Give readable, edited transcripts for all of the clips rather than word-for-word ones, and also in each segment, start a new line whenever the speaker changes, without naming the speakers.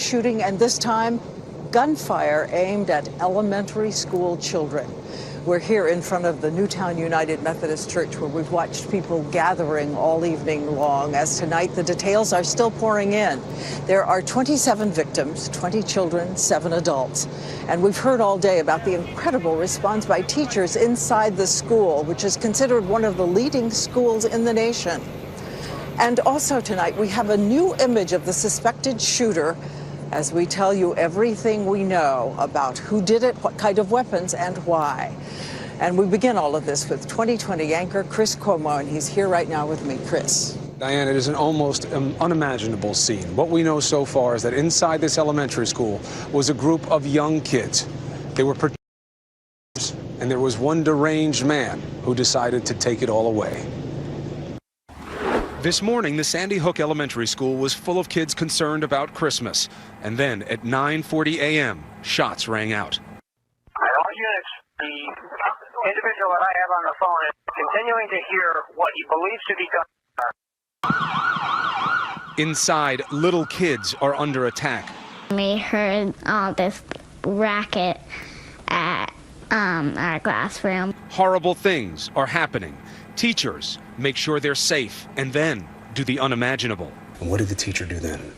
shooting, and this time, gunfire aimed at elementary school children. We're here in front of the Newtown United Methodist Church, where we've watched people gathering all evening long, as tonight the details are still pouring in. There are 27 victims, 20 children, 7 adults. And we've heard all day about the incredible response by teachers inside the school, which is considered one of the leading schools in the nation. And also tonight, we have a new image of the suspected shooter, as we tell you everything we know about who did it, what kind of weapons, and why. And we begin all of this with 2020 anchor Chris Cuomo, and he's here right now with me. Chris.
Diane, it is an almost unimaginable scene. What we know so far is that inside this elementary school was a group of young kids. They were protectors, and there was one deranged man who decided to take it all away. This morning, the Sandy Hook Elementary School was full of kids concerned about Christmas. And then at 9:40 a.m., shots rang out.
All units, the individual that I have on the phone is continuing to hear what he believes to be gun.
Inside, little kids are under attack.
We heard all this racket at our classroom.
Horrible things are happening. Teachers make sure they're safe and then do the unimaginable.
And what did the teacher do then?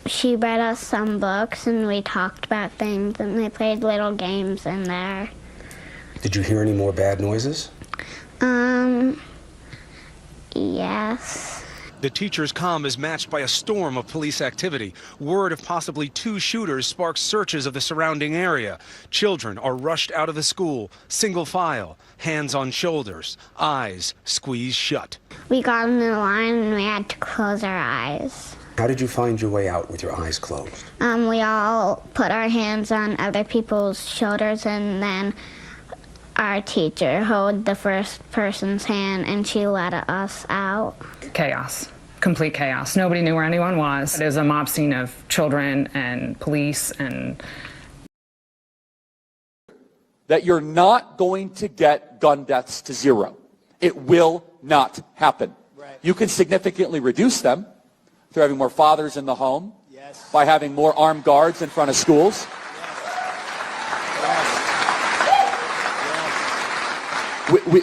She read us some books and we talked about things and they played little games in there.
Did you hear any more bad noises?
Yes.
The teacher's calm is matched by a storm of police activity. Word of possibly 2 shooters sparks searches of the surrounding area. Children are rushed out of the school, single file, hands on shoulders, eyes squeezed shut.
We got in the line and we had to close our eyes.
How did you find your way out with your eyes closed?
We all put our hands on other people's shoulders, and then our teacher held the first person's hand and she let us out.
Chaos, complete chaos. Nobody knew where anyone was. It was a mob scene of children and police and...
That you're not going to get gun deaths to 0. It will not happen. Right. You can significantly reduce them through having more fathers in the home, yes, by having more armed guards in front of schools.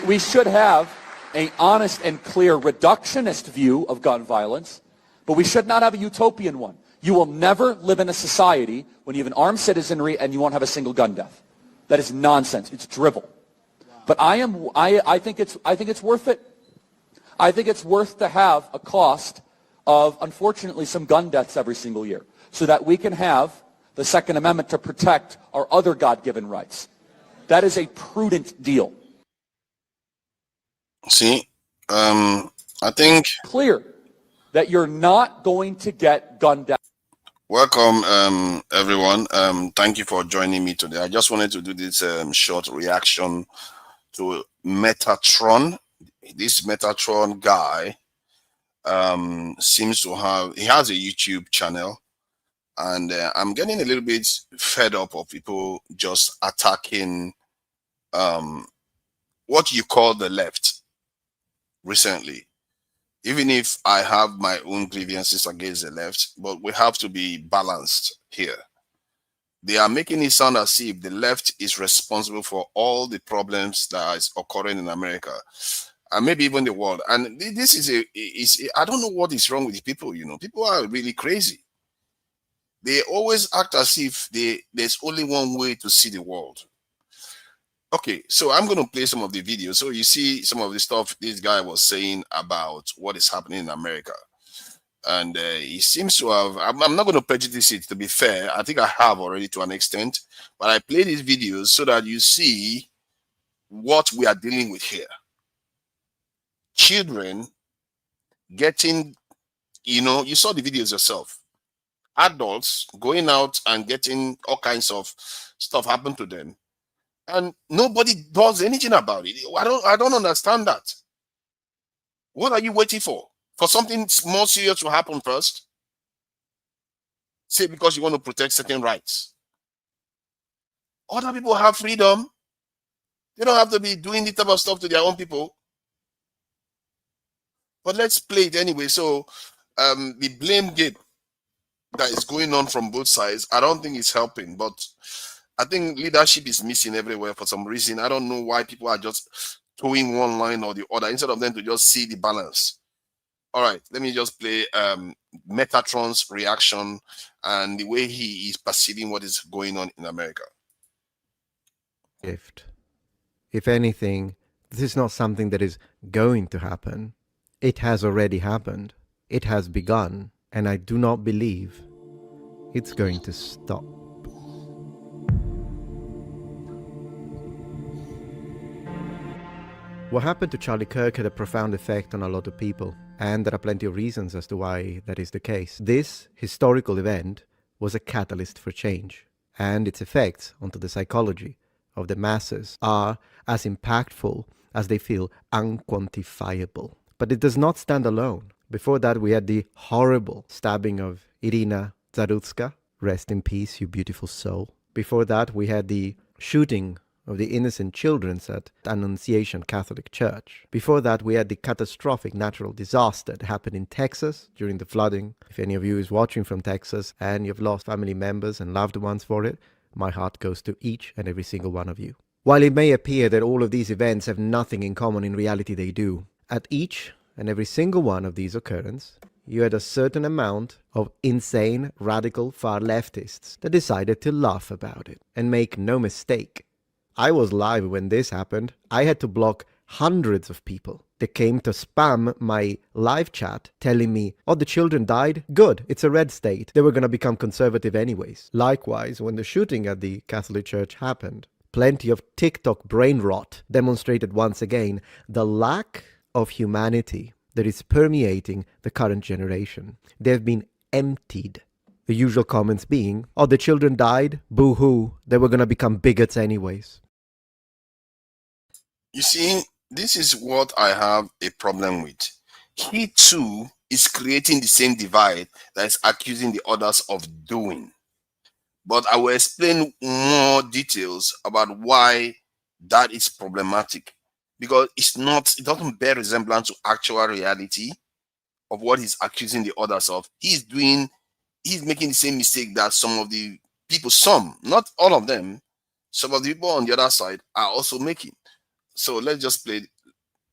We should have an honest and clear reductionist view of gun violence, but we should not have a utopian one. You will never live in a society when you have an armed citizenry and you won't have a single gun death. That is nonsense. It's drivel. But I think it's worth it. I think it's worth to have a cost of, unfortunately, some gun deaths every single year, so that we can have the Second Amendment to protect our other God-given rights. That is a prudent deal.
See, I think...
Clear that you're not going to get gun deaths.
Welcome, everyone. Thank you for joining me today. I just wanted to do this short reaction to Metatron. This Metatron guy seems to he has a YouTube channel, and I'm getting a little bit fed up of people just attacking what you call the left recently. Even if I have my own grievances against the left, but we have to be balanced here. They are making it sound as if the left is responsible for all the problems that is occurring in America, and maybe even the world. And this is I don't know what is wrong with the people. You know, people are really crazy. They always act as if there's only one way to see the world. Okay, so I'm going to play some of the videos. So you see some of the stuff this guy was saying about what is happening in America. And he seems to have, I'm not going to prejudice it, to be fair. I think I have already to an extent. But I play these videos so that you see what we are dealing with here. Children getting, you saw the videos yourself. Adults going out and getting all kinds of stuff happen to them. And nobody does anything about it. I don't understand that. What are you waiting for? For something more serious to happen first? Say because you want to protect certain rights. Other people have freedom. They don't have to be doing this type of stuff to their own people. But let's play it anyway. So the blame game. that is going on from both sides, I don't think it's helping. But I think leadership is missing everywhere for some reason. I don't know why people are just towing one line or the other instead of them to just see the balance. All right, let me just play Metatron's reaction and the way he is perceiving what is going on in America.
If anything, this is not something that is going to happen. It has already happened. It has begun, and I do not believe it's going to stop. What happened to Charlie Kirk had a profound effect on a lot of people, and there are plenty of reasons as to why that is the case. This historical event was a catalyst for change, and its effects onto the psychology of the masses are as impactful as they feel unquantifiable. But it does not stand alone. Before that, we had the horrible stabbing of Irina Zarutska. Rest in peace, you beautiful soul. Before that, we had the shooting of the innocent children at Annunciation Catholic Church. Before that, we had the catastrophic natural disaster that happened in Texas during the flooding. If any of you is watching from Texas and you've lost family members and loved ones for it, my heart goes to each and every single one of you. While it may appear that all of these events have nothing in common, in reality they do. At each and every single one of these occurrences, you had a certain amount of insane, radical, far leftists that decided to laugh about it. And make no mistake, I was live when this happened. I had to block hundreds of people that came to spam my live chat telling me, oh, the children died? Good, it's a red state. They were going to become conservative anyways. Likewise, when the shooting at the Catholic Church happened, plenty of TikTok brain rot demonstrated once again the lack of humanity that is permeating the current generation. They've been emptied. The usual comments being, oh, the children died? Boo-hoo, they were going to become bigots anyways.
You see, this is what I have a problem with. He too is creating the same divide that is accusing the others of doing. But I will explain more details about why that is problematic. Because it doesn't bear resemblance to actual reality of what he's accusing the others of. He's making the same mistake that some of the people, not all of them, some of the people on the other side are also making. So let's just play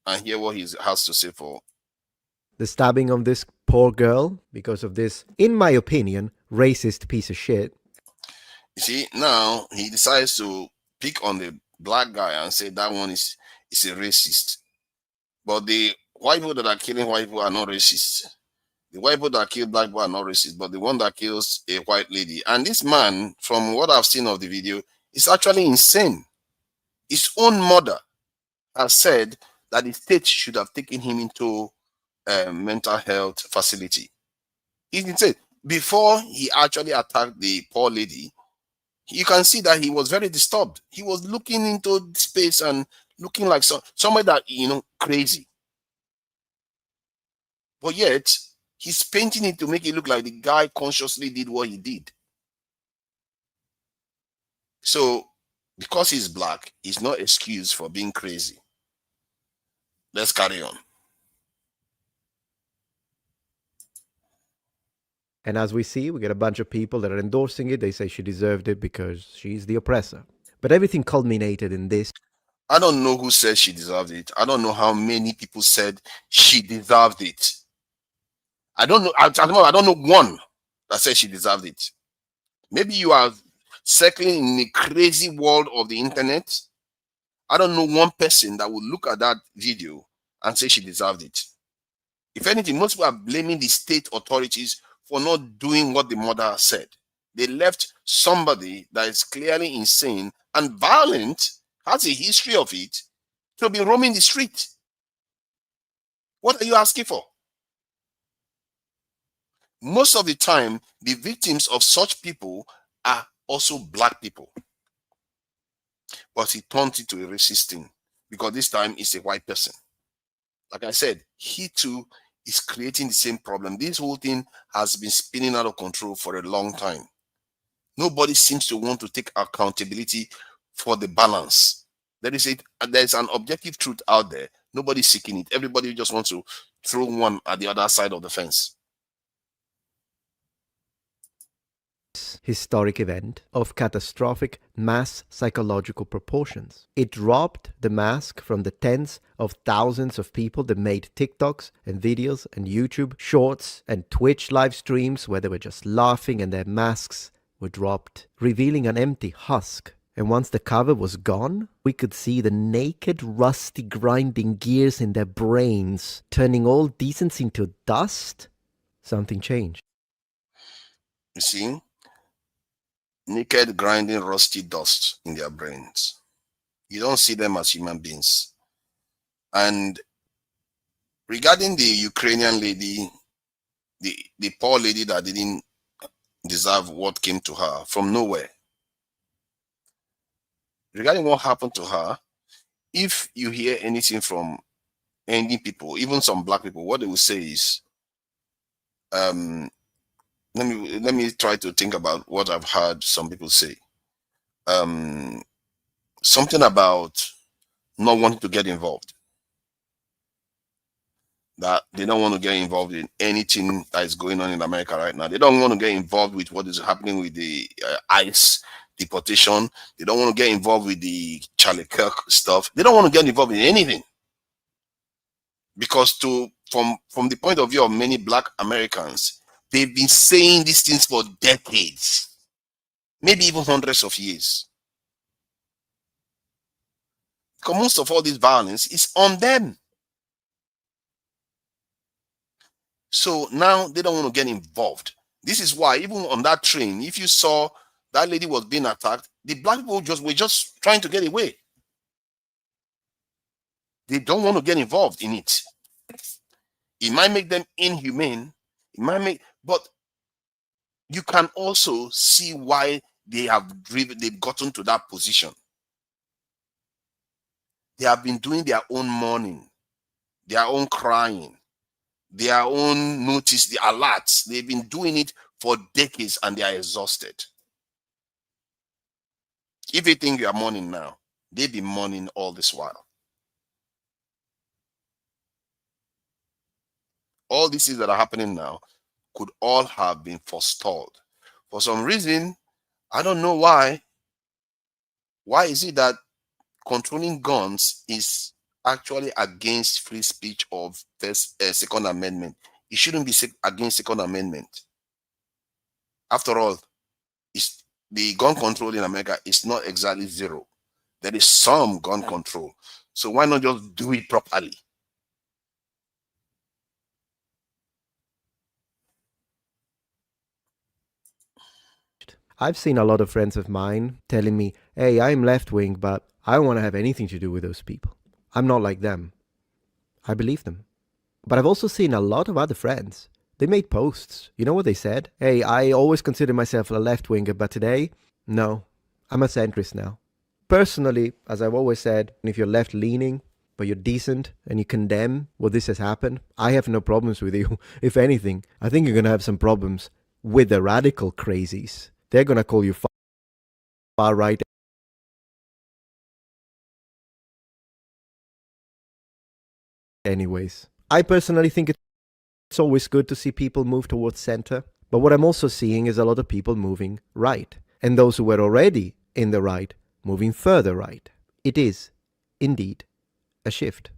and hear what he has to say for
the stabbing of this poor girl because of this, in my opinion, racist piece of shit.
You see, now he decides to pick on the black guy and say that one is a racist. But the white people that are killing white people are not racist. The white people that kill black people are not racist, but the one that kills a white lady. And this man, from what I've seen of the video, is actually insane. His own mother has said that the state should have taken him into a mental health facility. He said before he actually attacked the poor lady, you can see that he was very disturbed. He was looking into space and looking like somebody that, crazy. But yet, he's painting it to make it look like the guy consciously did what he did. So, because he's black, he's not excused for being crazy. Let's carry on.
And as we see, we get a bunch of people that are endorsing it. They say she deserved it because she's the oppressor. But everything culminated in this.
I don't know who said she deserved it. I don't know how many people said she deserved it. I don't know. I don't know one that said she deserved it. Maybe you are circling in the crazy world of the internet. I don't know one person that would look at that video and say she deserved it. If anything, most people are blaming the state authorities for not doing what the mother said. They left somebody that is clearly insane and violent, has a history of it, to be roaming the street. What are you asking for? Most of the time, the victims of such people are also black people. But he turned it to a racist thing because this time it's a white person. Like I said, he too is creating the same problem. This whole thing has been spinning out of control for a long time. Nobody seems to want to take accountability for the balance. There's an objective truth out there. Nobody's seeking it. Everybody just wants to throw one at the other side of the fence.
historic event of catastrophic mass psychological proportions. It dropped the mask from the tens of thousands of people that made TikToks and videos and YouTube shorts and Twitch live streams where they were just laughing and their masks were dropped, revealing an empty husk. And once the cover was gone, we could see the naked, rusty, grinding gears in their brains, turning all decency into dust. Something changed.
You see? Naked, grinding, rusty dust in their brains. You don't see them as human beings. And regarding the Ukrainian lady, the poor lady that didn't deserve what came to her from nowhere. Regarding what happened to her, if you hear anything from any people, even some black people, what they will say is, let me try to think about what I've heard some people say. Something about not wanting to get involved. That they don't want to get involved in anything that is going on in America right now. They don't want to get involved with what is happening with the ICE deportation. They don't want to get involved with the Charlie Kirk stuff. They don't want to get involved in anything. Because from the point of view of many black Americans, they've been saying these things for decades, maybe even hundreds of years. Because most of all this violence is on them. So now they don't want to get involved. This is why even on that train, if you saw that lady was being attacked, the black people were just trying to get away. They don't want to get involved in it. It might make them inhumane. But you can also see why they've gotten to that position. They have been doing their own mourning, their own crying, their own notice, the alerts. They've been doing it for decades and they are exhausted. If you think you are mourning now, they've been mourning all this while. All these things that are happening now could all have been forestalled. For some reason, I don't know why. Why is it that controlling guns is actually against free speech of Second Amendment? It shouldn't be against Second Amendment. After all, the gun control in America is not exactly zero. There is some gun control. So why not just do it properly?
I've seen a lot of friends of mine telling me, hey, I'm left-wing, but I don't want to have anything to do with those people. I'm not like them. I believe them. But I've also seen a lot of other friends. They made posts. You know what they said? Hey, I always consider myself a left-winger, but today, no, I'm a centrist now. Personally, as I've always said, if you're left-leaning, but you're decent and you condemn what this has happened, I have no problems with you. If anything, I think you're going to have some problems with the radical crazies. They're going to call you far right. Anyways, I personally think it's always good to see people move towards center. But what I'm also seeing is a lot of people moving right. And those who were already in the right, moving further right. It is, indeed, a shift.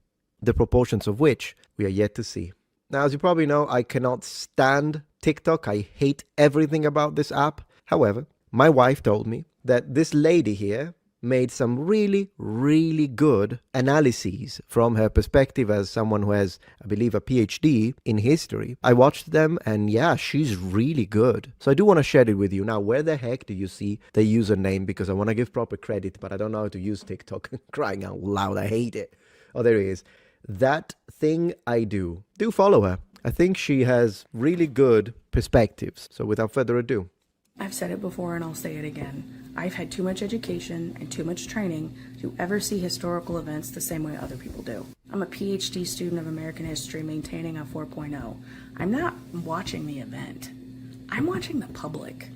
The proportions of which we are yet to see. Now, as you probably know, I cannot stand TikTok. I hate everything about this app. However, my wife told me that this lady here made some really, really good analyses from her perspective as someone who has, I believe, a PhD in history. I watched them and yeah, she's really good. So I do want to share it with you. Now, where the heck do you see the username? Because I want to give proper credit, but I don't know how to use TikTok. Crying out loud, I hate it. Oh, there he is. That thing I do. Do follow her. I think she has really good perspectives. So without further ado.
I've said it before and I'll say it again. I've had too much education and too much training to ever see historical events the same way other people do. I'm a PhD student of American history maintaining a 4.0. I'm not watching the event. I'm watching the public.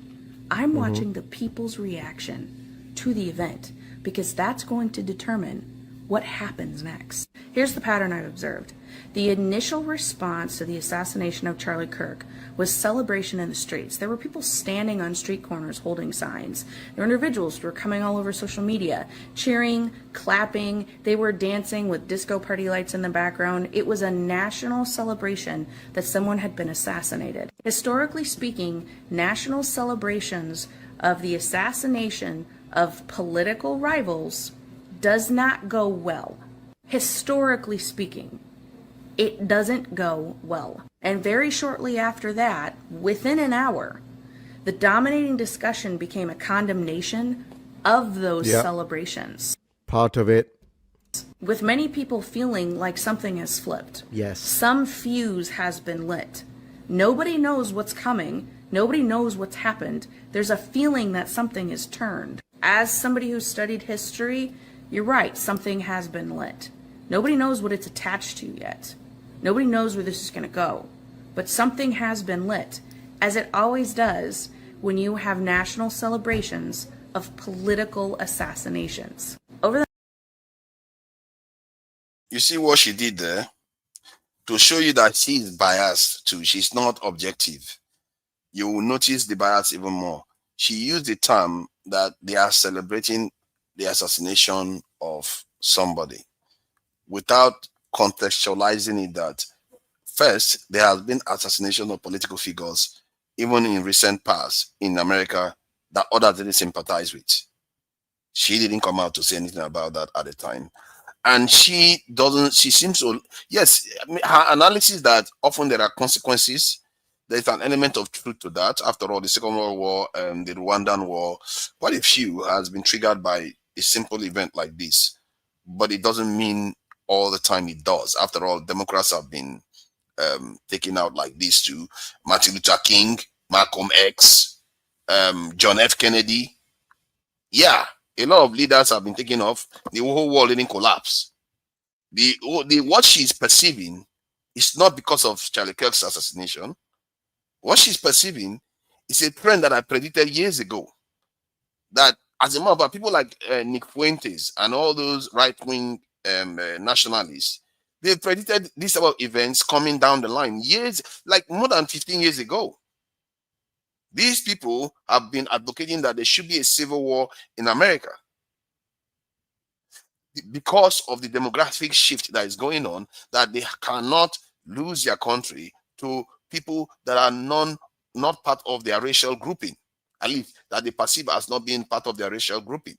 I'm watching the people's reaction to the event because that's going to determine what happens next? Here's the pattern I've observed. The initial response to the assassination of Charlie Kirk was celebration in the streets. There were people standing on street corners holding signs. There were individuals who were coming all over social media, cheering, clapping. They were dancing with disco party lights in the background. It was a national celebration that someone had been assassinated. Historically speaking, national celebrations of the assassination of political rivals does not go well. Historically speaking, it doesn't go well. And very shortly after that, within an hour, the dominating discussion became a condemnation of those celebrations.
Part of it.
With many people feeling like something has flipped.
Yes.
Some fuse has been lit. Nobody knows what's coming. Nobody knows what's happened. There's a feeling that something is turned. As somebody who's studied history, you're right, something has been lit. Nobody knows what it's attached to yet. Nobody knows where this is going to go. But something has been lit, as it always does when you have national celebrations of political assassinations.
You see what she did there? To show you that she is biased too. She's not objective. You will notice the bias even more. She used the term that they are celebrating the assassination of somebody without contextualizing it that first, there has been assassination of political figures, even in recent past in America, that others didn't sympathize with. She didn't come out to say anything about that at the time. And she seems to, yes, her analysis that often there are consequences. There's an element of truth to that. After all, the Second World War, the Rwandan War, quite a few has been triggered by a simple event like this. But it doesn't mean all the time it does. After all, Democrats have been taken out like this too. Martin Luther King, Malcolm X, John F. Kennedy. Yeah, a lot of leaders have been taken off. The whole world didn't collapse. What she's perceiving is not because of Charlie Kirk's assassination. What she's perceiving is a trend that I predicted years ago. That as a matter of fact, people like Nick Fuentes and all those right-wing nationalists, they predicted these type of events coming down the line years, like more than 15 years ago. These people have been advocating that there should be a civil war in America because of the demographic shift that is going on, that they cannot lose their country to people that are not part of their racial grouping, at least that they perceive as not being part of their racial grouping.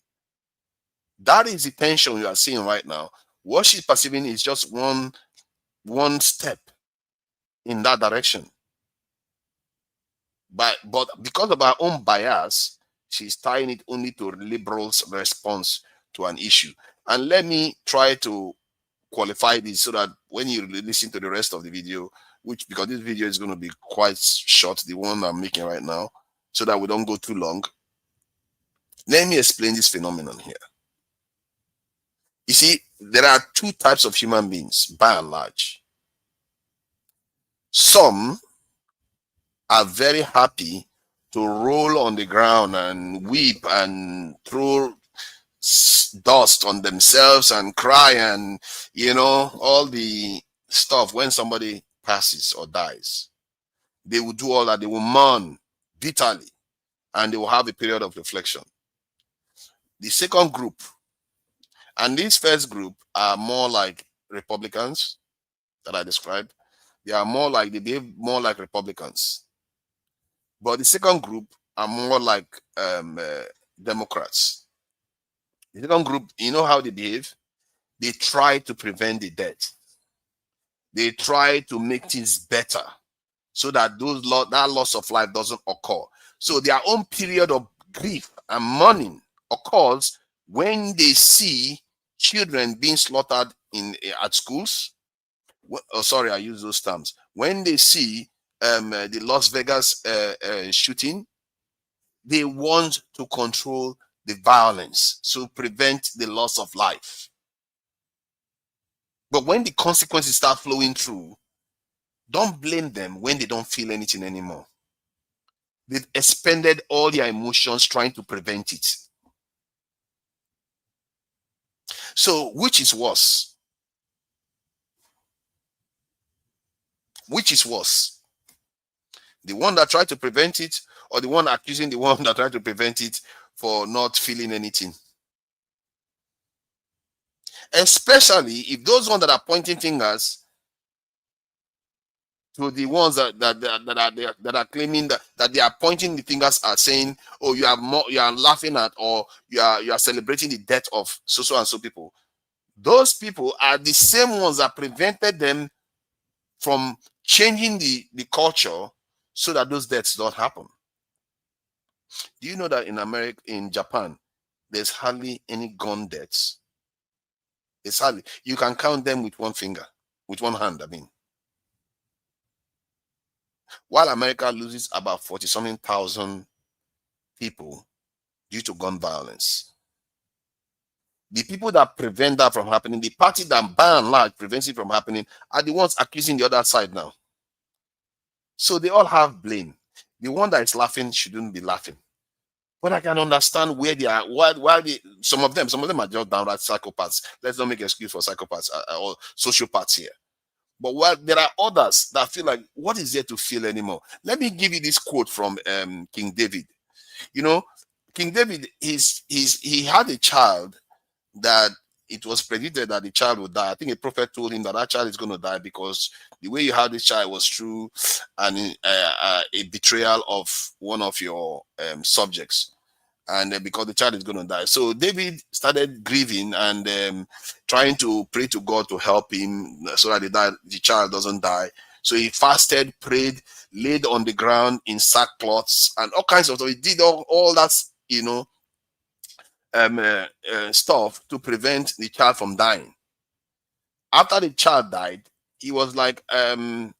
That is the tension you are seeing right now. What she's perceiving is just one step in that direction. But because of her own bias, she's tying it only to liberals' response to an issue. And let me try to qualify this so that when you listen to the rest of the video, because this video is going to be quite short, the one I'm making right now, so that we don't go too long. Let me explain this phenomenon here. You see, there are two types of human beings, by and large. Some are very happy to roll on the ground and weep and throw dust on themselves and cry and, all the stuff when somebody passes or dies. They will do all that. They will mourn bitterly and they will have a period of reflection. The second group, and this first group are more like Republicans that I described. They behave more like Republicans. But the second group are more like Democrats. The second group, you know how they behave? They try to prevent the death. They try to make things better so that that loss of life doesn't occur. So their own period of grief and mourning occurs when they see children being slaughtered at schools. Oh, sorry, I use those terms. When they see the Las Vegas shooting, they want to control the violence, so prevent the loss of life. But when the consequences start flowing through, don't blame them when they don't feel anything anymore. They've expended all their emotions trying to prevent it. So which is worse? Which is worse? The one that tried to prevent it, or the one accusing the one that tried to prevent it for not feeling anything? Especially if those ones that are pointing fingers to the ones that are claiming that they are pointing the fingers are saying, oh, you are laughing at, or you are celebrating the death of so and so people. Those people are the same ones that prevented them from changing the culture so that those deaths don't happen. Do you know that in Japan, there's hardly any gun deaths? It's hardly. You can count them with one finger, with one hand, I mean. While America loses about 40-something thousand people due to gun violence, the people that prevent that from happening, the party that by and large prevents it from happening, are the ones accusing the other side now. So they all have blame. The one that is laughing shouldn't be laughing. But I can understand where they are. Why some of them are just downright psychopaths. Let's not make an excuse for psychopaths or sociopaths here. But while there are others that feel like, what is there to feel anymore? Let me give you this quote from King David. You know, King David, he had a child that it was predicted that the child would die. I think a prophet told him that child is going to die because the way you had this child was through a betrayal of one of your subjects. And because the child is going to die. So David started grieving and trying to pray to God to help him so that the child doesn't die. So he fasted, prayed, laid on the ground in sackcloths and all kinds of stuff. He did all that, stuff to prevent the child from dying. After the child died, he was like, the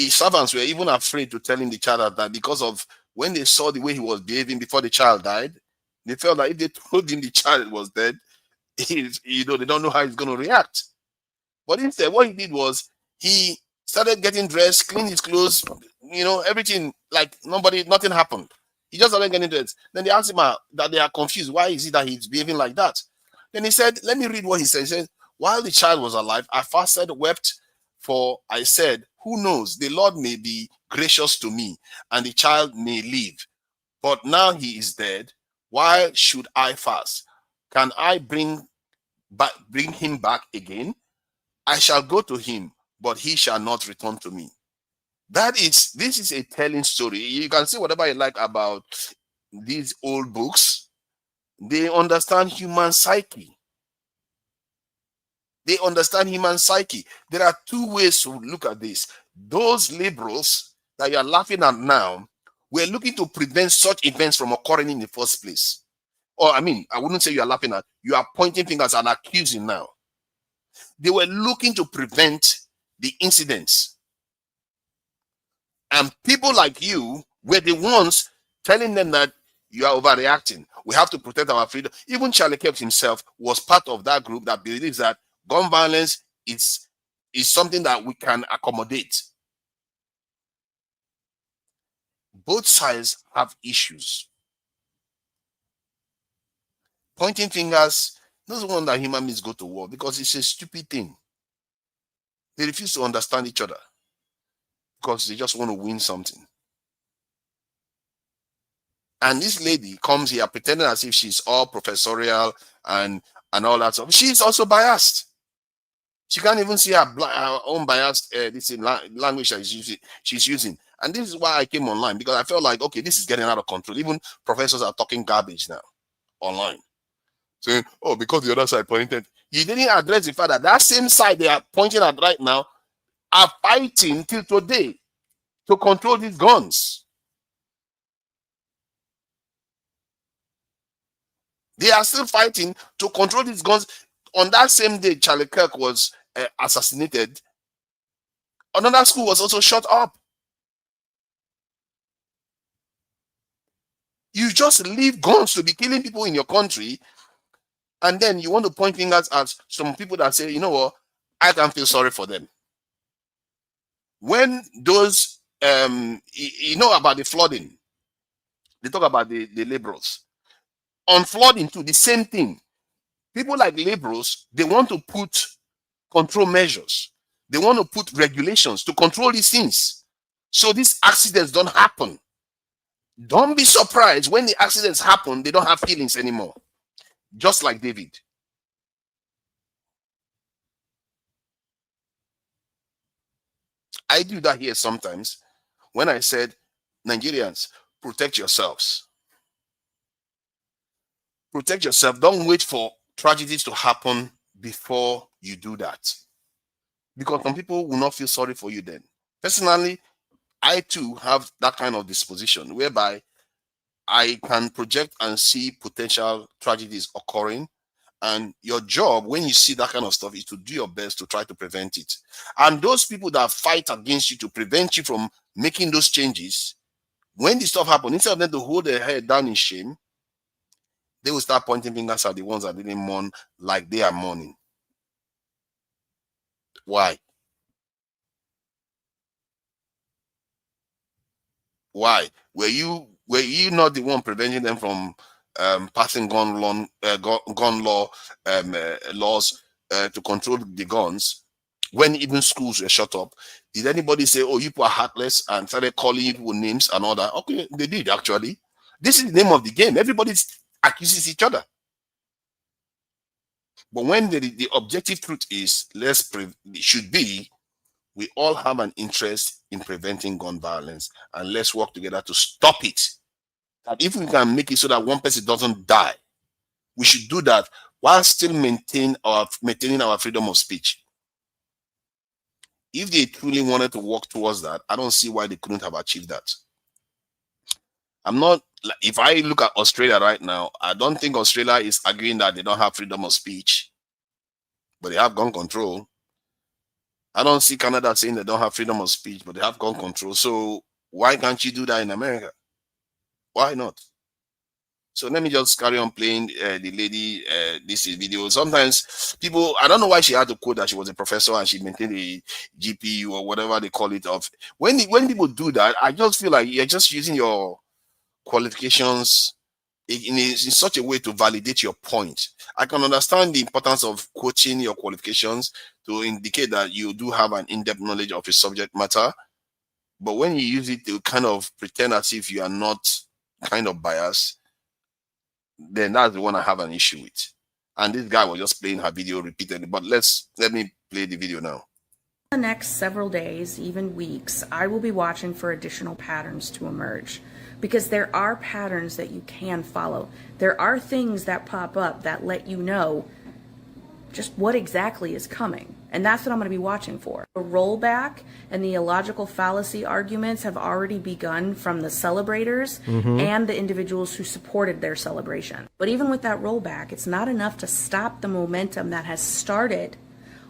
servants were even afraid to tell him the child that because of when they saw the way he was behaving before the child died, they felt like if they told him the child was dead, they don't know how he's going to react. But instead, what he did was he started getting dressed, cleaned his clothes, everything like nothing happened. He just started getting dressed. Then they asked him that they are confused. Why is it that he's behaving like that? Then he said, let me read what he said. He said, while the child was alive, I fasted, wept, for I said, who knows, the Lord may be gracious to me and the child may live. But now he is dead. Why should I fast? Can I bring him back again? I shall go to him, but he shall not return to me. This is a telling story. You can say whatever you like about these old books. They understand human psyche. They understand human psyche. There are two ways to look at this. Those liberals that you are laughing at now were looking to prevent such events from occurring in the first place. Or, I wouldn't say you are laughing at, you are pointing fingers and accusing now. They were looking to prevent the incidents. And people like you were the ones telling them that you are overreacting. We have to protect our freedom. Even Charlie Kirk himself was part of that group that believes that gun violence is something that we can accommodate. Both sides have issues. Pointing fingers doesn't want that human beings go to war because it's a stupid thing. They refuse to understand each other because they just want to win something. And this lady comes here pretending as if she's all professorial and all that stuff. She's also biased. She can't even see her own biased language that she's using. And this is why I came online, because I felt like, okay, this is getting out of control. Even professors are talking garbage now online. Saying, oh, because the other side pointed. You didn't address the fact that that same side they are pointing at right now are fighting till today to control these guns. They are still fighting to control these guns. On that same day, Charlie Kirk was assassinated. Another school was also shut up. You just leave guns to be killing people in your country, and then you want to point fingers at some people that say, you know what, I can feel sorry for them. When those, about the flooding, they talk about the liberals. On flooding too, the same thing. People like liberals, they want to put control measures. They want to put regulations to control these things, so these accidents don't happen. Don't be surprised when the accidents happen, they don't have feelings anymore. Just like David. I do that here sometimes when I said, Nigerians, protect yourselves. Protect yourself. Don't wait for tragedies to happen before you do that. Because some people will not feel sorry for you then. Personally, I too have that kind of disposition whereby I can project and see potential tragedies occurring. And your job, when you see that kind of stuff, is to do your best to try to prevent it. And those people that fight against you to prevent you from making those changes, when this stuff happens, instead of them to hold their head down in shame, they will start pointing fingers at the ones that didn't mourn like they are mourning. Why? Why? Were you not the one preventing them from passing gun law laws to control the guns when even schools were shut up? Did anybody say, "Oh, you people are heartless," and started calling you people names and all that? Okay, they did actually. This is the name of the game. Everybody accuses each other. But when the objective truth is, it should be, we all have an interest in preventing gun violence, and let's work together to stop it. That if we can make it so that one person doesn't die, we should do that while still maintaining our freedom of speech. If they truly wanted to work towards that, I don't see why they couldn't have achieved that. If I look at Australia right now, I don't think Australia is agreeing that they don't have freedom of speech, but they have gun control. I don't see Canada saying they don't have freedom of speech, but they have gun control. So why can't you do that in America? Why not? So let me just carry on playing the lady, this video. Sometimes people, I don't know why she had to quote that she was a professor and she maintained a GPU or whatever they call it. When people do that, I just feel like you're just using your qualifications in such a way to validate your point. I can understand the importance of quoting your qualifications to indicate that you do have an in-depth knowledge of a subject matter, but when you use it to kind of pretend as if you are not kind of biased, then that's the one I have an issue with. And this guy was just playing her video repeatedly, but let me play the video now.
The next several days, even weeks, I will be watching for additional patterns to emerge, because there are patterns that you can follow. There are things that pop up that let you know just what exactly is coming. And that's what I'm going to be watching for. The rollback and the illogical fallacy arguments have already begun from the celebrators and the individuals who supported their celebration. But even with that rollback, it's not enough to stop the momentum that has started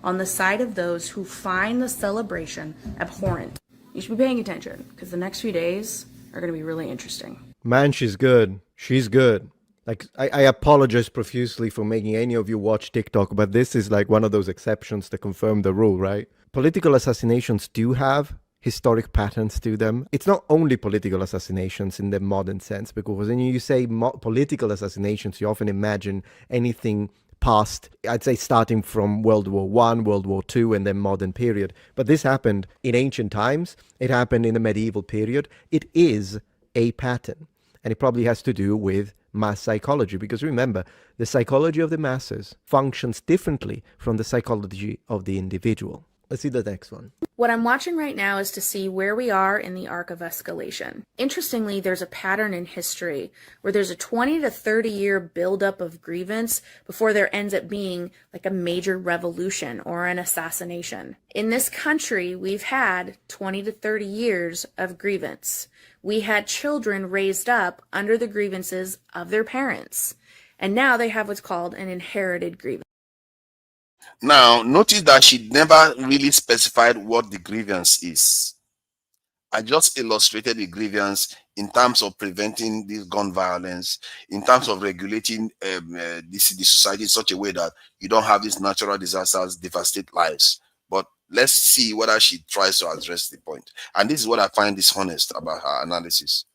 on the side of those who find the celebration abhorrent. You should be paying attention, because the next few days are going to be really interesting.
Man, she's good. She's good. Like, I apologize profusely for making any of you watch TikTok, but this is like one of those exceptions to confirm the rule, right? Political assassinations do have historic patterns to them. It's not only political assassinations in the modern sense, because when you say political assassinations, you often imagine anything past, I'd say starting from World War I, World War II, and then modern period. But this happened in ancient times. It happened in the medieval period. It is a pattern. And it probably has to do with mass psychology, because remember, the psychology of the masses functions differently from the psychology of the individual. Let's see the next one.
What I'm watching right now is to see where we are in the arc of escalation. Interestingly, there's a pattern in history where there's a 20 to 30 year buildup of grievance before there ends up being like a major revolution or an assassination. In this country, we've had 20 to 30 years of grievance. We had children raised up under the grievances of their parents, and now they have what's called an inherited grievance.
Now, notice that she never really specified what the grievance is. I just illustrated the grievance in terms of preventing this gun violence, in terms of regulating the society in such a way that you don't have these natural disasters devastate lives. But let's see whether she tries to address the point. And this is what I find dishonest about her analysis.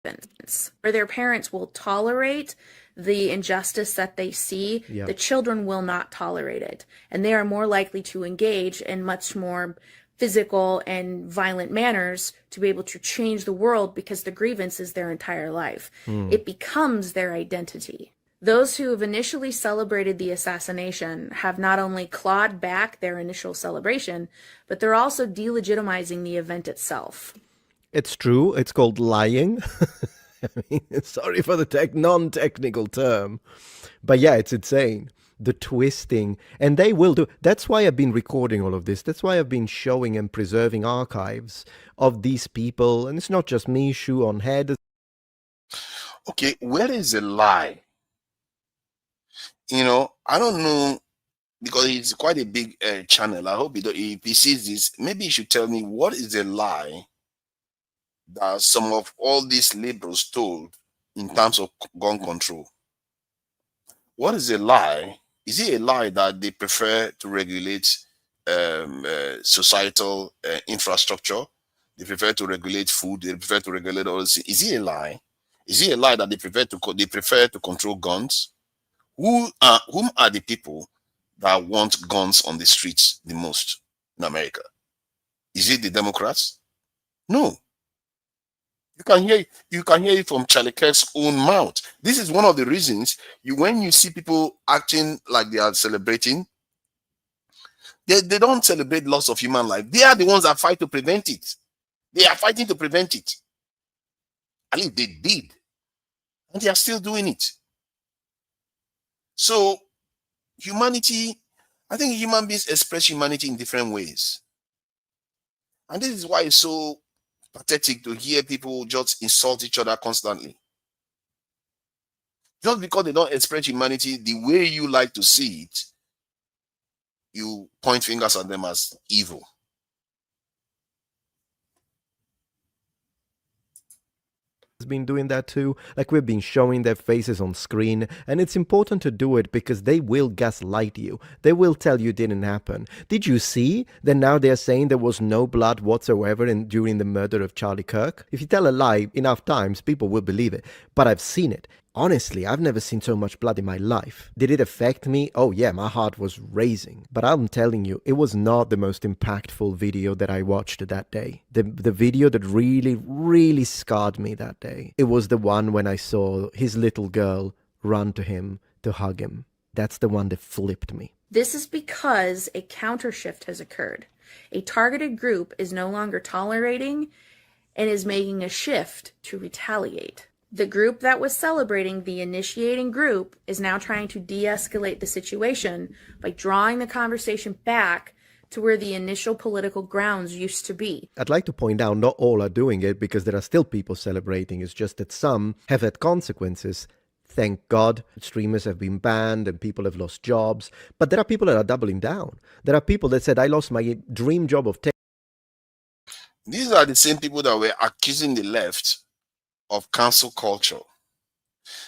where their parents will tolerate the injustice that they see, the children will not tolerate it. And they are more likely to engage in much more physical and violent manners to be able to change the world because the grievance is their entire life. It becomes their identity. Those who have initially celebrated the assassination have not only clawed back their initial celebration, but they're also delegitimizing the event itself.
It's true. It's called lying. I mean, sorry for the non-technical term. But yeah, it's insane. The twisting. And they will do. That's why I've been recording all of this. That's why I've been showing and preserving archives of these people. And it's not just me, shoe on head.
Okay, where is the lie? You know, I don't know, because it's quite a big channel. I hope if he sees this, maybe he should tell me what is the lie that some of all these liberals told in terms of gun control. What is a lie? Is it a lie that they prefer to regulate societal infrastructure? They prefer to regulate food. They prefer to regulate all this. Is it a lie? Is it a lie that they prefer to control guns? Whom are the people that want guns on the streets the most in America? Is it the Democrats? No. You can hear it from Charlie Kirk's own mouth. This is one of the reasons when you see people acting like they are celebrating, they don't celebrate loss of human life. They are the ones that fight to prevent it. They are fighting to prevent it. At least they did. And they are still doing it. So humanity, I think human beings express humanity in different ways. And this is why it's so pathetic to hear people just insult each other constantly. Just because they don't express humanity the way you like to see it, you point fingers at them as evil.
Has been doing that too. Like, we've been showing their faces on screen, and it's important to do it because they will gaslight you. They will tell you it didn't happen. Did you see that now they're saying there was no blood whatsoever during the murder of Charlie Kirk? If you tell a lie enough times, people will believe it. But I've seen it. Honestly, I've never seen so much blood in my life. Did it affect me? Oh yeah, my heart was racing. But I'm telling you, it was not the most impactful video that I watched that day. The video that really scarred me that day. It was the one when I saw his little girl run to him to hug him. That's the one that flipped me.
This is because a countershift has occurred. A targeted group is no longer tolerating and is making a shift to retaliate. The group that was celebrating, the initiating group, is now trying to de-escalate the situation by drawing the conversation back to where the initial political grounds used to be.
I'd like to point out not all are doing it because there are still people celebrating. It's just that some have had consequences. Thank God, streamers have been banned and people have lost jobs. But there are people that are doubling down. There are people that said, I lost my dream job of tech.
These are the same people that were accusing the left of cancel culture.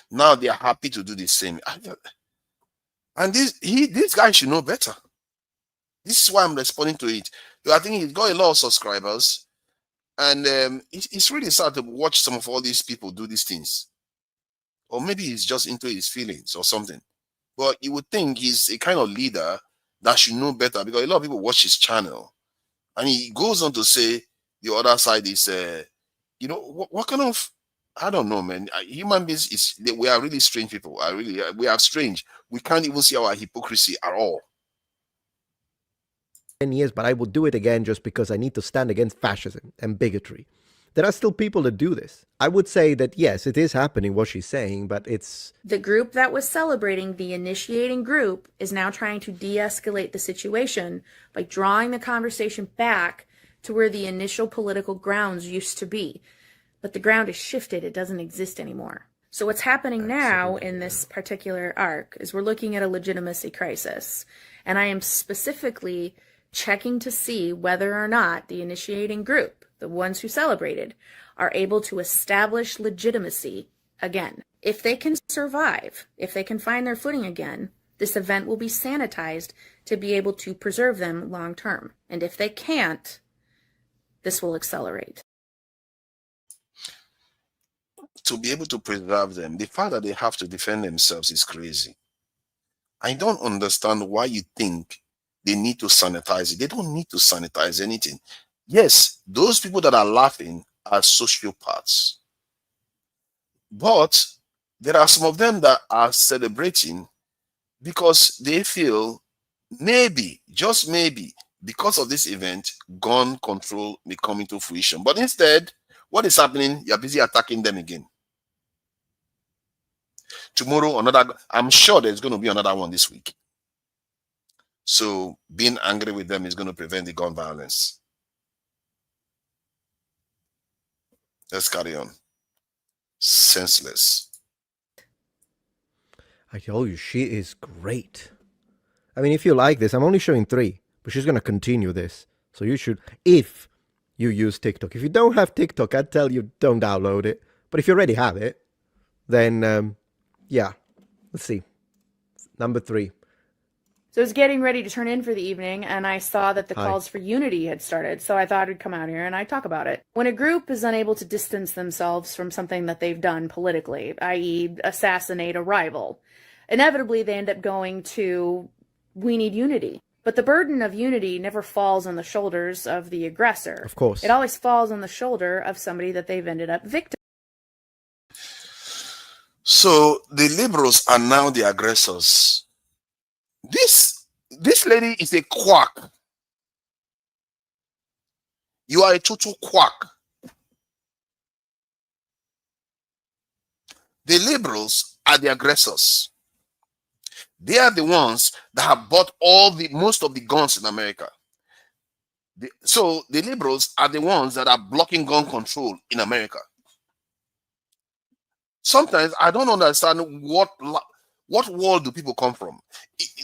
Now they are happy to do the same. And this guy should know better. This is why I'm responding to it. I think he's got a lot of subscribers. And it's really sad to watch some of all these people do these things. Or maybe he's just into his feelings or something. But you would think he's a kind of leader that should know better, because a lot of people watch his channel. And he goes on to say the other side is, what kind of, I don't know, man. Human beings, we are really strange people. We are strange. We can't even see our hypocrisy at all.
10 years, but I will do it again just because I need to stand against fascism and bigotry. There are still people that do this. I would say that, yes, it is happening, what she's saying, but it's...
The group that was celebrating, the initiating group, is now trying to de-escalate the situation by drawing the conversation back to where the initial political grounds used to be. But the ground is shifted. It doesn't exist anymore. So what's happening now in this particular arc is we're looking at a legitimacy crisis. And I am specifically checking to see whether or not the initiating group, the ones who celebrated, are able to establish legitimacy again. If they can survive, if they can find their footing again, this event will be sanitized to be able to preserve them long term. And if they can't, this will accelerate.
to be able to preserve them. The fact that they have to defend themselves is crazy. I don't understand why you think they need to sanitize it. They don't need to sanitize anything. Yes, those people that are laughing are sociopaths. But there are some of them that are celebrating because they feel maybe, just maybe, because of this event, gun control may come into fruition. But instead, what is happening? You're busy attacking them again. Tomorrow, I'm sure there's going to be another one this week. So being angry with them is going to prevent the gun violence. Let's carry on. Senseless.
I told you, she is great. I mean, if you like this, I'm only showing 3, but she's going to continue this. So you should, if you use TikTok. If you don't have TikTok, I'd tell you don't download it. But if you already have it, then, yeah. Let's see. Number 3.
So I was getting ready to turn in for the evening, and I saw that the calls for unity had started, so I thought I'd come out here and I'd talk about it. When a group is unable to distance themselves from something that they've done politically, i.e. assassinate a rival, inevitably they end up going to, we need unity. But the burden of unity never falls on the shoulders of the aggressor.
Of course.
It always falls on the shoulder of somebody that they've ended up victim.
So the liberals are now the aggressors. This lady is a quack. You are a total quack. The liberals are the aggressors. They are the ones that have bought most of the guns in America. So the liberals are the ones that are blocking gun control in America. Sometimes I don't understand what world do people come from.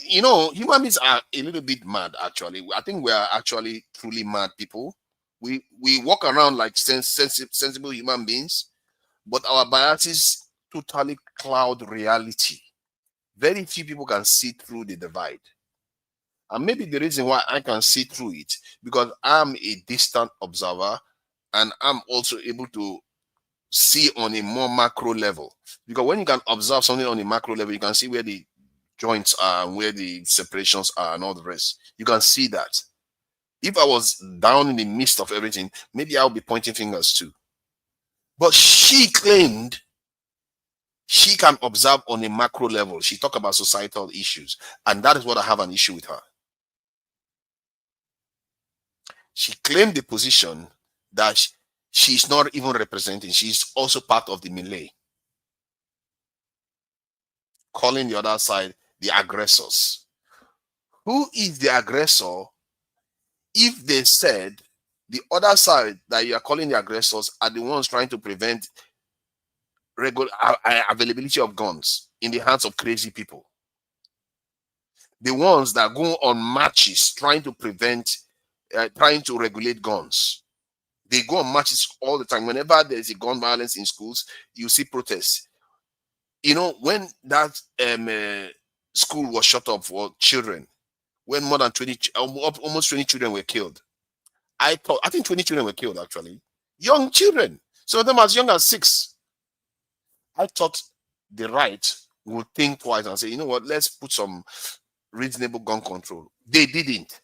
You know, human beings are a little bit mad, actually. I think we are actually truly mad people. We walk around like sensible human beings, but our biases totally cloud reality. Very few people can see through the divide. And maybe the reason why I can see through it, because I'm a distant observer and I'm also able to see on a more macro level. Because when you can observe something on a macro level, you can see where the joints are and where the separations are and all the rest. You can see that. If I was down in the midst of everything, maybe I'll be pointing fingers too. But she claimed she can observe on a macro level. She talked about societal issues, and that is what I have an issue with her. She claimed the position that she's not even representing. She's also part of the melee, calling the other side the aggressors. Who is the aggressor if they said the other side that you are calling the aggressors are the ones trying to prevent regular availability of guns in the hands of crazy people? The ones that go on marches trying to prevent, trying to regulate guns. They go on marches all the time. Whenever there's a gun violence in schools, you see protests. You know, when that school was shut up for children, when more than 20, almost 20 children were killed. I think 20 children were killed, actually. Young children. Some of them as young as 6. I thought the right would think twice and say, you know what, let's put some reasonable gun control. They didn't.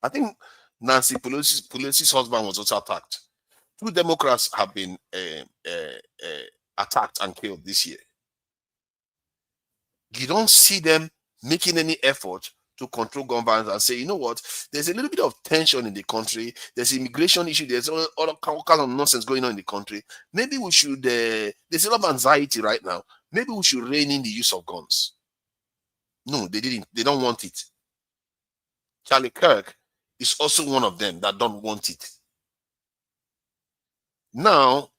I think Nancy Pelosi's husband was also attacked. 2 Democrats have been attacked and killed this year. You don't see them making any effort to control gun violence and say, you know what, there's a little bit of tension in the country. There's immigration issue. There's all kinds of nonsense going on in the country. Maybe we should, there's a lot of anxiety right now. Maybe we should rein in the use of guns. No, they didn't. They don't want it. Charlie Kirk is also one of them that don't want it. Now,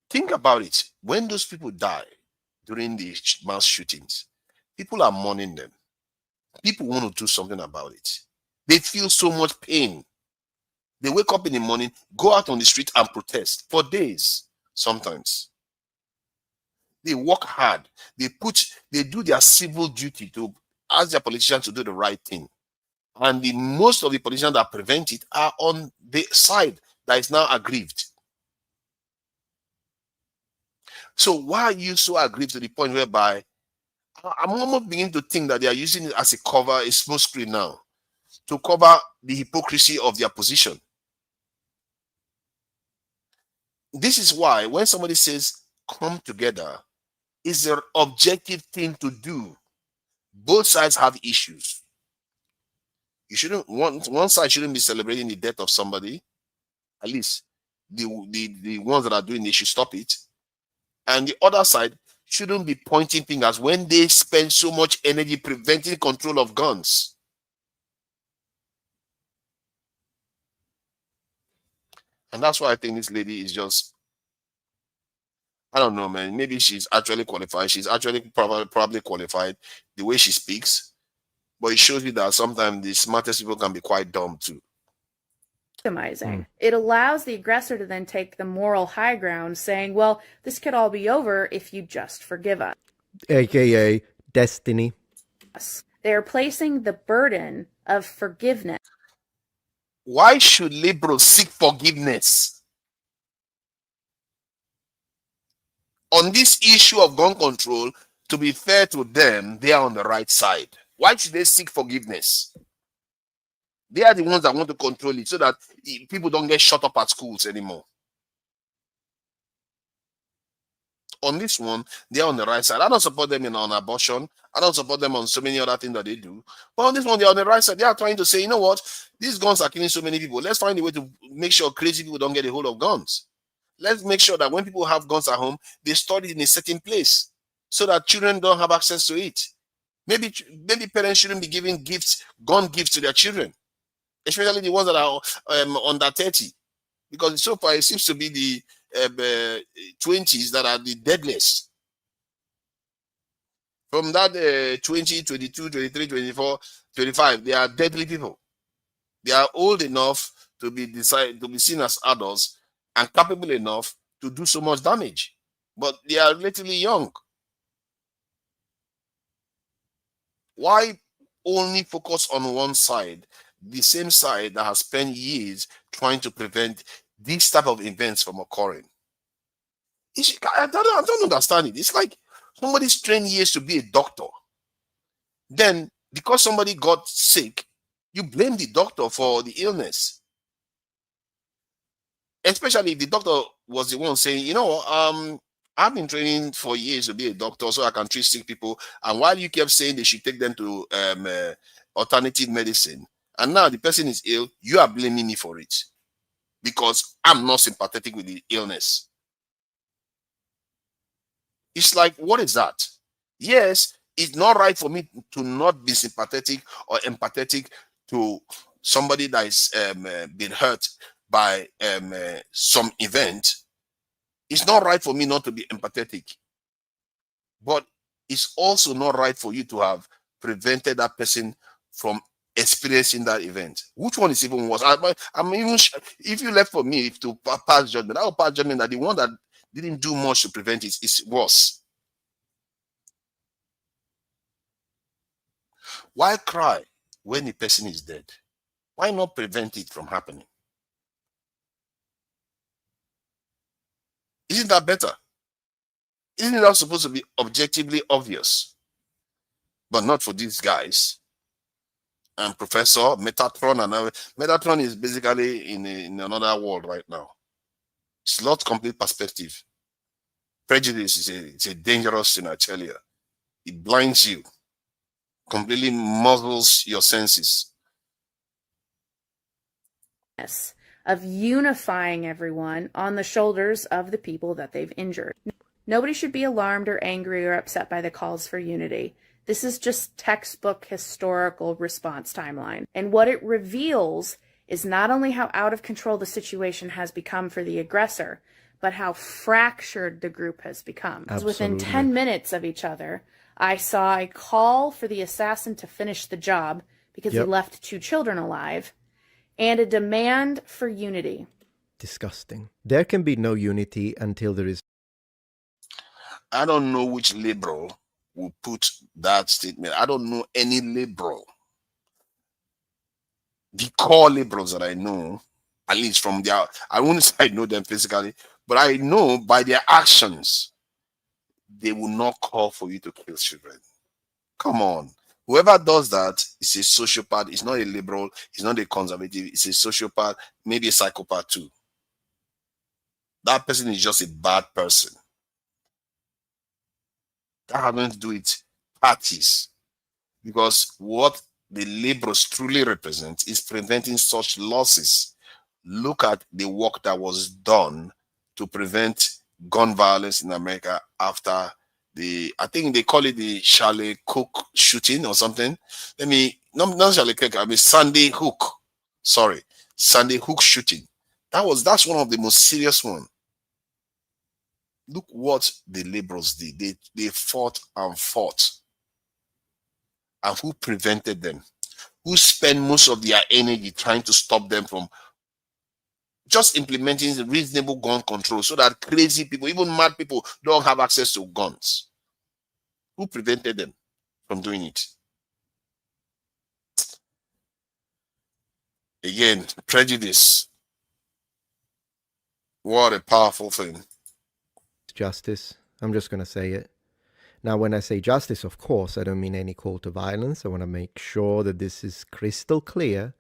think about it. When those people die during the mass shootings, people are mourning them. People want to do something about it. They feel so much pain. They wake up in the morning, go out on the street and protest for days sometimes. They work hard. They do their civil duty to ask their politicians to do the right thing. And most of the politicians that prevent it are on the side that is now aggrieved. So why are you so aggrieved to the point whereby I'm almost beginning to think that they are using it as a cover, a smoke screen now, to cover the hypocrisy of their position. This is why when somebody says come together, it's an objective thing to do. Both sides have issues. You shouldn't one side shouldn't be celebrating the death of somebody. At least the ones that are doing it should stop it. And the other side shouldn't be pointing fingers when they spend so much energy preventing control of guns. And that's why I think this lady is just, I don't know, man. Maybe she's actually qualified. She's actually probably qualified the way she speaks. But it shows you that sometimes the smartest people can be quite dumb too.
It allows the aggressor to then take the moral high ground, saying, well, this could all be over if you just forgive us.
AKA destiny.
They are placing the burden of forgiveness.
Why should liberals seek forgiveness? On this issue of gun control, to be fair to them, they are on the right side. Why should they seek forgiveness? They are the ones that want to control it so that people don't get shut up at schools anymore. On this one, they are on the right side. I don't support them on abortion. I don't support them on so many other things that they do. But on this one, they are on the right side. They are trying to say, you know what? These guns are killing so many people. Let's find a way to make sure crazy people don't get a hold of guns. Let's make sure that when people have guns at home, they store it in a certain place so that children don't have access to it. Maybe parents shouldn't be giving gun gifts to their children, especially the ones that are under 30, because so far it seems to be the 20s that are the deadliest. From that 20, 22, 23, 24, 25, they are deadly people. They are old enough to be seen as adults and capable enough to do so much damage, but they are relatively young. Why only focus on one side, the same side that has spent years trying to prevent these type of events from occurring? I don't understand it. It's like somebody's trained years to be a doctor. Then, because somebody got sick, you blame the doctor for the illness. Especially if the doctor was the one saying, you know, I've been training for years to be a doctor so I can treat sick people. And while you kept saying they should take them to alternative medicine, and now the person is ill, you are blaming me for it because I'm not sympathetic with the illness. It's like, what is that? Yes, it's not right for me to not be sympathetic or empathetic to somebody that is been hurt by some event. It's not right for me not to be empathetic, but it's also not right for you to have prevented that person from experiencing that event. Which one is even worse? I'm even if you left for me to pass judgment, I will pass judgment that the one that didn't do much to prevent it is worse. Why cry when the person is dead? Why not prevent it from happening? Isn't that better? Isn't that supposed to be objectively obvious? But not for these guys. And Professor Metatron and Metatron is basically in another world right now. It's not complete perspective. Prejudice is a dangerous thing, I tell you. It blinds you, completely muzzles your senses.
Yes. Of unifying everyone on the shoulders of the people that they've injured. Nobody should be alarmed or angry or upset by the calls for unity. This is just textbook historical response timeline. And what it reveals is not only how out of control the situation has become for the aggressor, but how fractured the group has become. Within 10 minutes of each other, I saw a call for the assassin to finish the job because he left 2 children alive, and a demand for unity.
Disgusting. There can be no unity until there is.
I don't know which liberal will put that statement. I don't know any liberal. The core liberals that I know, at least from their, I won't say I know them physically, but I know by their actions they will not call for you to kill children. Come on. Whoever does that is a sociopath. It's not a liberal. It's not a conservative. It's a sociopath, maybe a psychopath too. That person is just a bad person. That has nothing to do with parties. Because what the liberals truly represent is preventing such losses. Look at the work that was done to prevent gun violence in America after I think they call it the Charlie Kirk shooting or something. Not Charlie Kirk, Sandy Hook. Sorry, Sandy Hook shooting. That's one of the most serious ones. Look what the liberals did. They fought and fought. And who prevented them? Who spent most of their energy trying to stop them from just implementing reasonable gun control so that crazy people, even mad people, don't have access to guns? Who prevented them from doing it? Again, prejudice. What a powerful thing.
Justice. I'm just going to say it. Now, when I say justice, of course, I don't mean any call to violence. I want to make sure that this is crystal clear.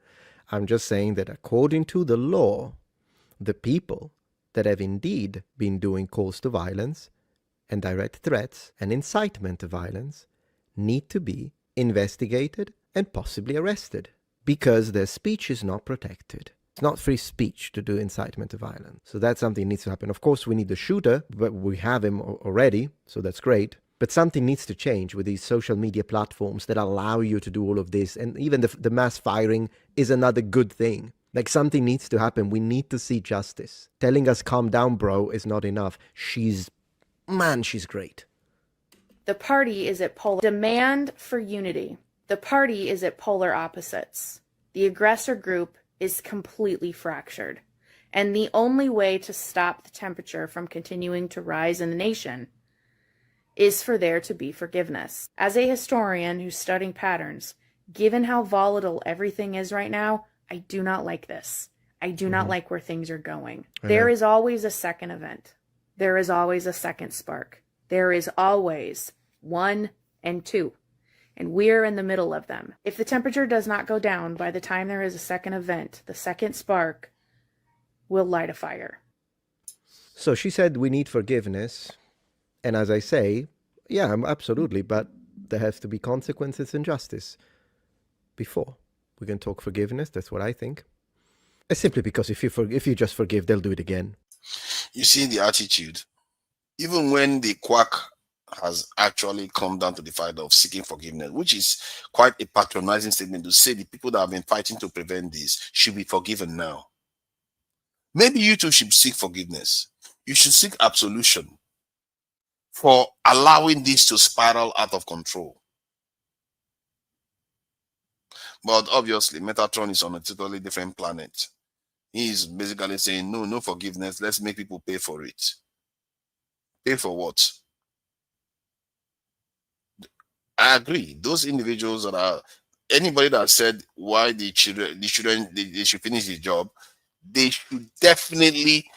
I'm just saying that according to the law, the people that have indeed been doing calls to violence and direct threats and incitement to violence need to be investigated and possibly arrested because their speech is not protected. It's not free speech to do incitement to violence. So that's something that needs to happen. Of course, we need the shooter, but we have him already, so that's great. But something needs to change with these social media platforms that allow you to do all of this. And even the mass firing is another good thing. Like, something needs to happen. We need to see justice. Telling us, calm down, bro, is not enough. She's great.
The party is at polar demand for unity. The party is at polar opposites. The aggressor group is completely fractured. And the only way to stop the temperature from continuing to rise in the nation is for there to be forgiveness. As a historian who's studying patterns, given how volatile everything is right now, I do not like this. I do not like where things are going. There is always a second event. There is always a second spark. There is always 1 and 2. And we're in the middle of them. If the temperature does not go down by the time there is a second event, the second spark will light a fire.
So she said we need forgiveness. And as I say, yeah, absolutely, but there has to be consequences and justice before we can talk forgiveness. That's what I think. It's simply because if you just forgive, they'll do it again.
You see the attitude. Even when the quack has actually come down to the fight of seeking forgiveness, which is quite a patronizing statement to say the people that have been fighting to prevent this should be forgiven now. Maybe you too should seek forgiveness. You should seek absolution for allowing this to spiral out of control. But obviously, Metatron is on a totally different planet. He is basically saying, no forgiveness. Let's make people pay for it. Pay for what? I agree. Those individuals that are, anybody that said why the children they should finish the job, they should definitely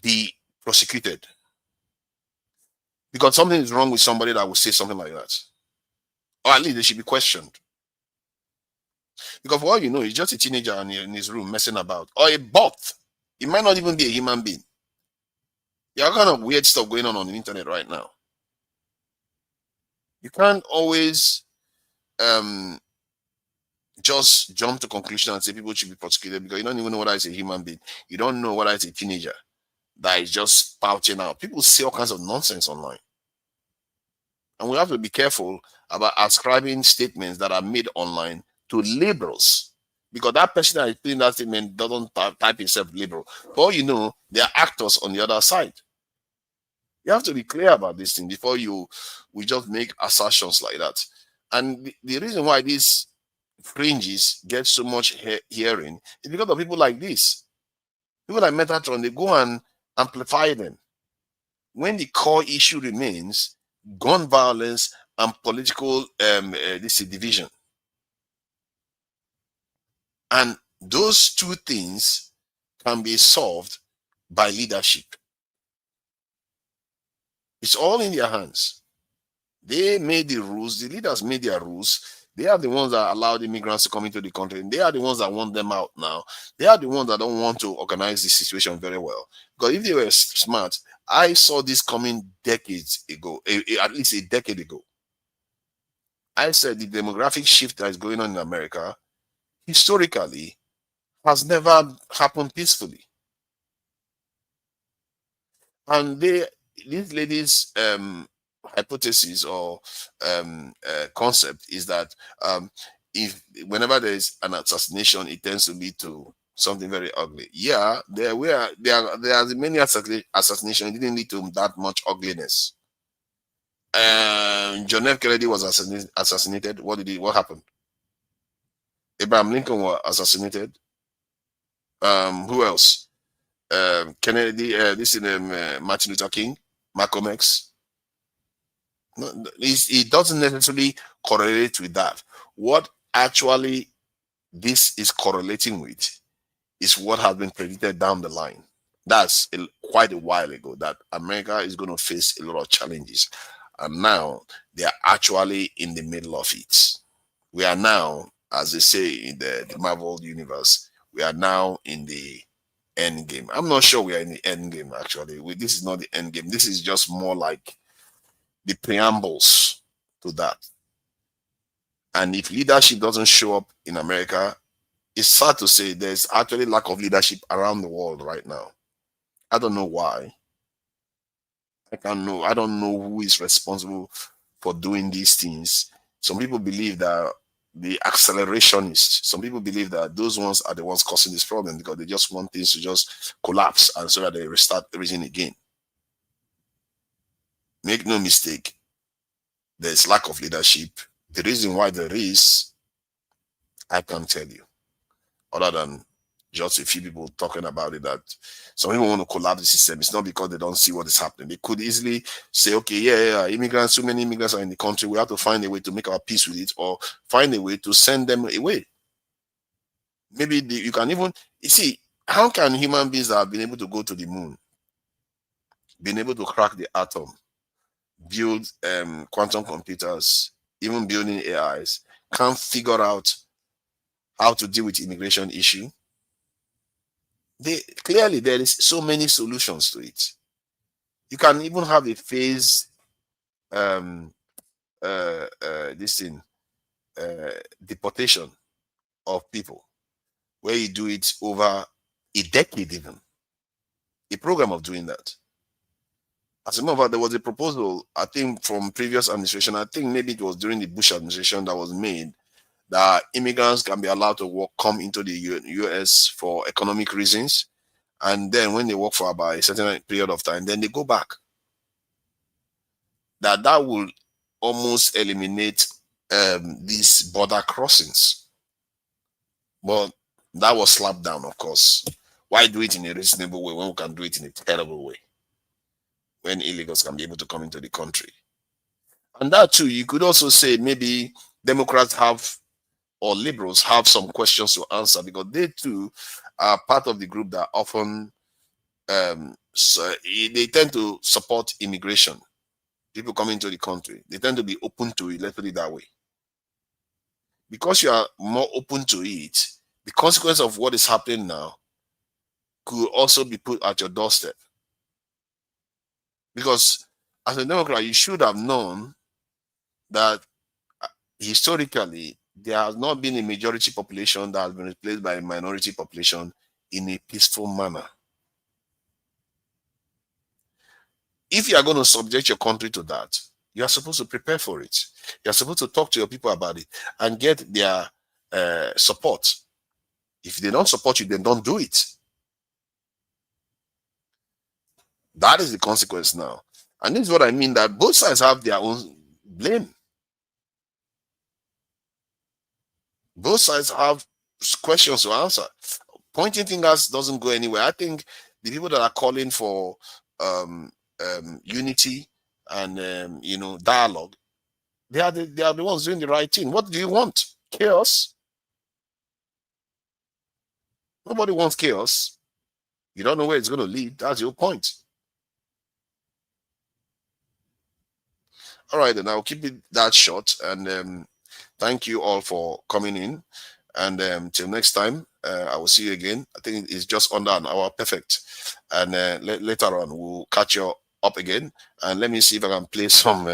be prosecuted. Because something is wrong with somebody that will say something like that. Or at least they should be questioned. Because for all you know, he's just a teenager in his room messing about. Or a bot. He might not even be a human being. There are kind of weird stuff going on the internet right now. You can't always just jump to conclusion and say people should be prosecuted because you don't even know whether it's a human being. You don't know whether it's a teenager that is just spouting out. People say all kinds of nonsense online. And we have to be careful about ascribing statements that are made online to liberals. Because that person that is putting that statement doesn't type himself liberal. For all you know, there are actors on the other side. You have to be clear about this thing before we just make assertions like that. And the reason why these fringes get so much hearing is because of people like this. People like Metatron, they go and amplify them. When the core issue remains gun violence and political division. And those two things can be solved by leadership. It's all in their hands. They made the rules. The leaders made their rules. They are the ones that allowed immigrants to come into the country. And they are the ones that want them out now. They are the ones that don't want to organize the situation very well. Because if they were smart, I saw this coming decades ago, at least a decade ago. I said the demographic shift that is going on in America historically has never happened peacefully. And these ladies' hypothesis or concept is that if whenever there is an assassination, it tends to lead to something very ugly. Yeah, there are many assassinations. It didn't lead to that much ugliness. John F. Kennedy was assassinated. What happened? Abraham Lincoln was assassinated. Who else? Kennedy. Martin Luther King, Malcolm X. No, it doesn't necessarily correlate with that. What actually this is correlating with is what has been predicted down the line. That's quite a while ago, that America is going to face a lot of challenges. And now they are actually in the middle of it. We are now, as they say in the Marvel universe, we are now in the end game. I'm not sure we are in the end game, actually. This is not the end game. This is just more like the preambles to that. And if leadership doesn't show up in America, it's sad to say there's actually lack of leadership around the world right now. I don't know why. I don't know who is responsible for doing these things. Some people believe that the accelerationists, some people believe that those ones are the ones causing this problem because they just want things to just collapse and so that they restart everything again. Make no mistake, there's lack of leadership. The reason why there is, I can't tell you, other than just a few people talking about it, that some people want to collapse the system. It's not because they don't see what is happening. They could easily say, okay, yeah, immigrants, so many immigrants are in the country. We have to find a way to make our peace with it, or find a way to send them away. Maybe you can even, you see, how can human beings that have been able to go to the moon, been able to crack the atom, build quantum computers, even building AIs, can't figure out how to deal with immigration issue? Clearly there is so many solutions to it. You can even have a phase deportation of people, where you do it over a decade, even a program of doing that. As a matter of fact, there was a proposal, I think, from previous administration. I think maybe it was during the Bush administration that was made, that immigrants can be allowed to come into the US for economic reasons, and then when they work for about a certain period of time, then they go back. That will almost eliminate these border crossings. But that was slapped down, of course. Why do it in a reasonable way when we can do it in a terrible way, when illegals can be able to come into the country? And that too, you could also say maybe Democrats have, or liberals have, some questions to answer, because they too are part of the group that often they tend to support immigration. People coming into the country, they tend to be open to it, let's put it that way. Because you are more open to it, the consequence of what is happening now could also be put at your doorstep. Because as a Democrat, you should have known that historically there has not been a majority population that has been replaced by a minority population in a peaceful manner. If you are going to subject your country to that, you are supposed to prepare for it. You are supposed to talk to your people about it and get their support. If they don't support you, then don't do it. That is the consequence now. And this is what I mean, that both sides have their own blame. Both sides have questions to answer. Pointing fingers doesn't go anywhere. I think the people that are calling for unity and dialogue, they are the ones doing the right thing. What do you want? Chaos? Nobody wants chaos. You don't know where it's going to lead. That's your point. All right, then I'll keep it that short. And thank you all for coming in. And till next time, I will see you again. I think it's just under an hour. Perfect. And later on, we'll catch you up again. And let me see if I can play some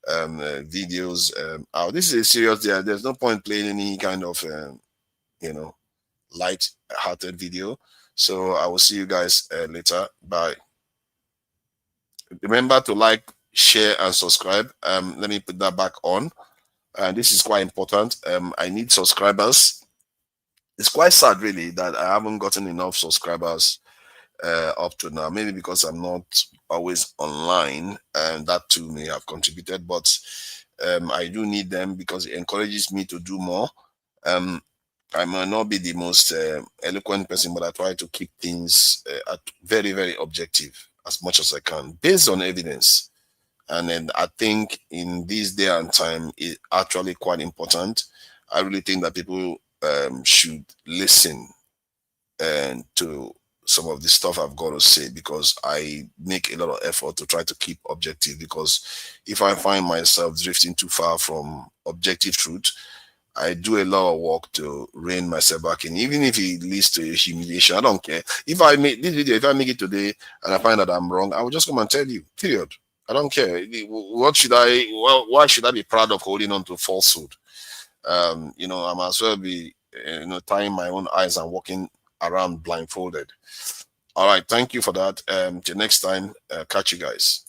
videos out. This is a serious day. There's no point playing any kind of, light-hearted video. So I will see you guys later. Bye. Remember to like, share, and subscribe. Let me put that back on. This is quite important. I need subscribers. It's quite sad, really, that I haven't gotten enough subscribers up to now. Maybe because I'm not always online, and that too may have contributed. But I do need them because it encourages me to do more. I might not be the most eloquent person, but I try to keep things very, very objective as much as I can, based on evidence. And then I think in this day and time, it's actually quite important. I really think that people should listen to some of the stuff I've got to say, because I make a lot of effort to try to keep objective, because if I find myself drifting too far from objective truth, I do a lot of work to rein myself back in, even if it leads to humiliation. I don't care. If I make this video, if I make it today and I find that I'm wrong, I will just come and tell you, period. I don't care. Why should I be proud of holding on to falsehood? I might as well be, tying my own eyes and walking around blindfolded. All right. Thank you for that. Till next time, catch you guys.